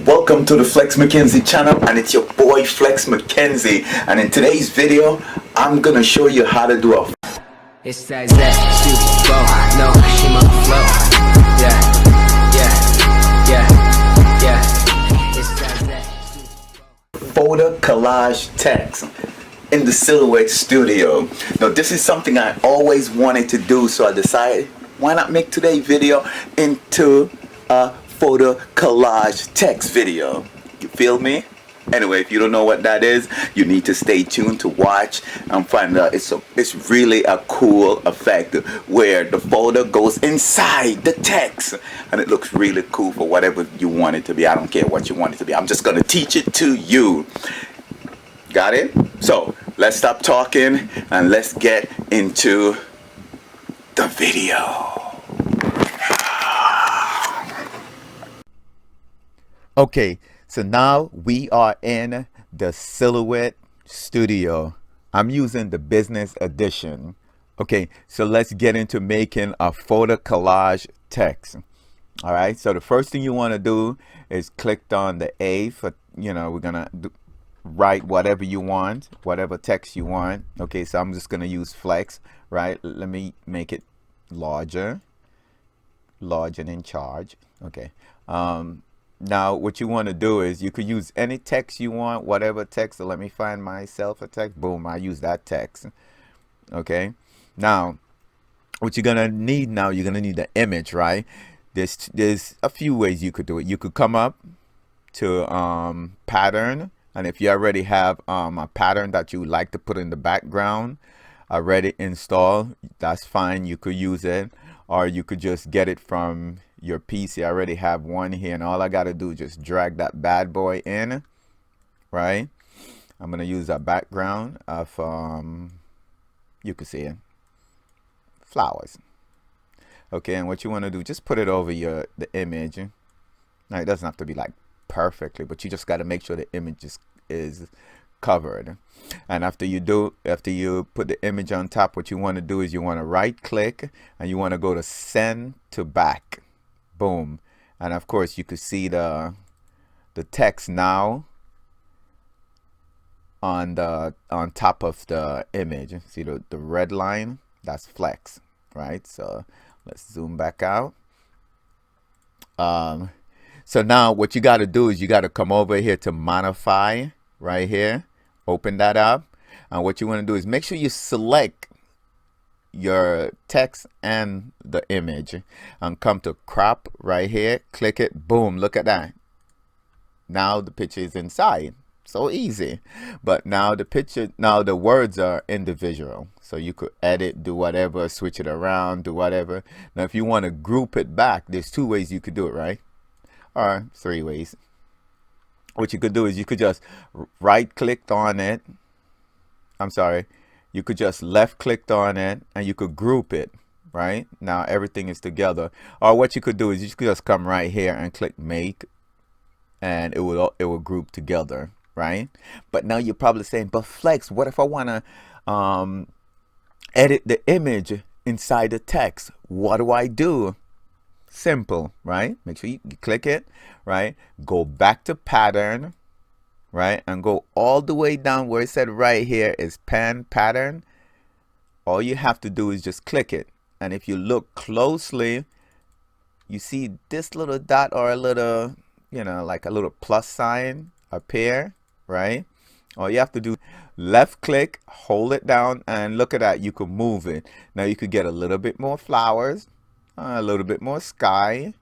Welcome to the Flex McKenzie channel, and it's your boy Flex McKenzie, and in today's video I'm gonna show you how to do a It's that super flow, no, she my flow. Yeah. It's that photo collage text in the Silhouette studio. Now this is something I always wanted to do, so I decided why not make today's video into a photo collage text video. You feel me? Anyway, if you don't know what that is, you need to stay tuned to watch and find out. It's really a cool effect where the photo goes inside the text and it looks really cool for whatever you want it to be. I don't care what you want it to be. I'm just gonna teach it to you. Got it? So let's stop talking and let's get into the video. Okay, so now we are in the Silhouette studio. I'm using the business edition. Okay, so let's get into making a photo collage text. All right, so the first thing you want to do is click on the A for, we're gonna write whatever you want, whatever text you want. Okay, so I'm just gonna use flex, right? Let me make it larger and in charge. Okay. Now what you want to do is you could use any text you want, whatever text. So let me find myself a text. Boom, I use that text. Okay, now what you're gonna need now, you're gonna need the image, right? There's a few ways you could do it. You could come up to pattern, and if you already have a pattern that you would like to put in the background already installed, that's fine, you could use it. Or you could just get it from your PC. I already have one here, and all I got to do is just drag that bad boy in, right? I'm going to use a background of, you can see it, flowers. Okay, and what you want to do, just put it over the image. Now, it doesn't have to be like perfectly, but you just got to make sure the image is covered. And after you put the image on top, what you want to do is you want to right click and you want to go to send to back. Boom. And of course you could see the text now on top of the image. See the red line? That's flex, right? So let's zoom back out. So now what you got to do is you got to come over here to modify right here. Open that up, and what you want to do is make sure you select your text and the image and come to crop right here, click it, boom, look at that. Now the picture is inside. So easy. But now the words are individual, so you could edit, do whatever, switch it around, do whatever. Now if you want to group it back, there's two ways you could do it, right? Or three ways. What you could do is you could just right click on it. I'm sorry. You could just left click on it and you could group it, right? Now everything is together. Or what you could do is you could just come right here and click make, and it will group together, right? But now you're probably saying, but Flex, what if I want to edit the image inside the text? What do I do? Simple, right? Make sure you click it, right? Go back to pattern, right? And go all the way down where it said right here is pattern. All you have to do is just click it. And if you look closely, you see this little dot or a little, like a little plus sign appear, right? All you have to do, left click, hold it down, and look at that. You can move it. Now you could get a little bit more flowers, a little bit more sky,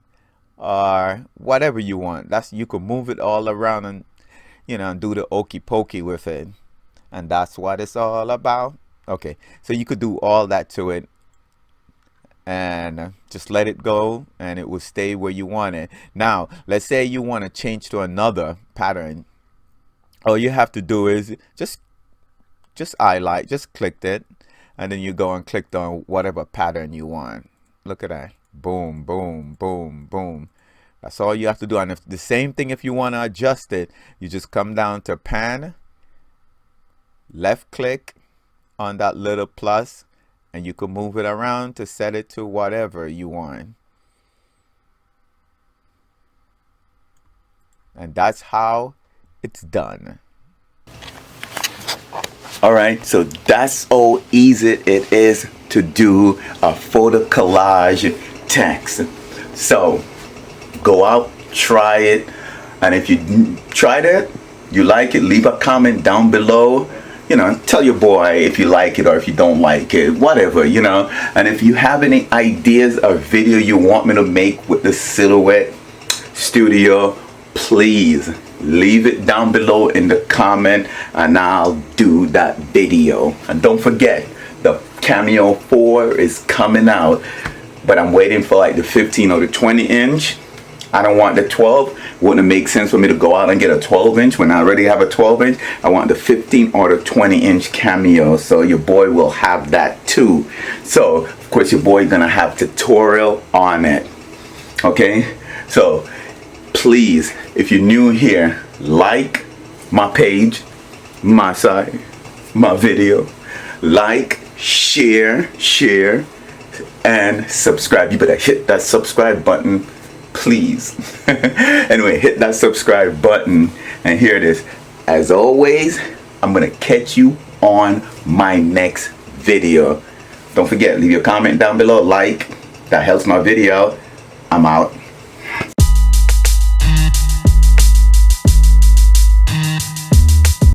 or whatever you want. You can move it all around and and do the okey pokey with it, and that's what it's all about. Okay, so you could do all that to it and just let it go, and it will stay where you want it. Now let's say you want to change to another pattern. All you have to do is just highlight, just click it, and then you go and click on whatever pattern you want. Look at that. Boom, boom, boom, boom. That's all you have to do. And if the same thing, if you want to adjust it, you just come down to pan, left click on that little plus, and you can move it around to set it to whatever you want. And that's how it's done. Alright, so that's how easy it is to do a photo collage text. So go out, try it, and if you tried it, you like it, leave a comment down below. You know, tell your boy if you like it or if you don't like it, whatever, you know. And if you have any ideas or video you want me to make with the Silhouette Studio, please leave it down below in the comment and I'll do that video. And don't forget, the Cameo 4 is coming out, but I'm waiting for like the 15 or the 20 inch. I don't want the 12. Wouldn't make sense for me to go out and get a 12 inch when I already have a 12 inch. I want the 15 or the 20 inch Cameo, so your boy will have that too. So of course your boy gonna have tutorial on it. Okay, so please, if you're new here, like my page, my site, my video, like, share, and subscribe. You better hit that subscribe button, please. Anyway, hit that subscribe button, and here it is. As always, I'm gonna catch you on my next video. Don't forget, leave your comment down below, like, that helps my video. I'm out.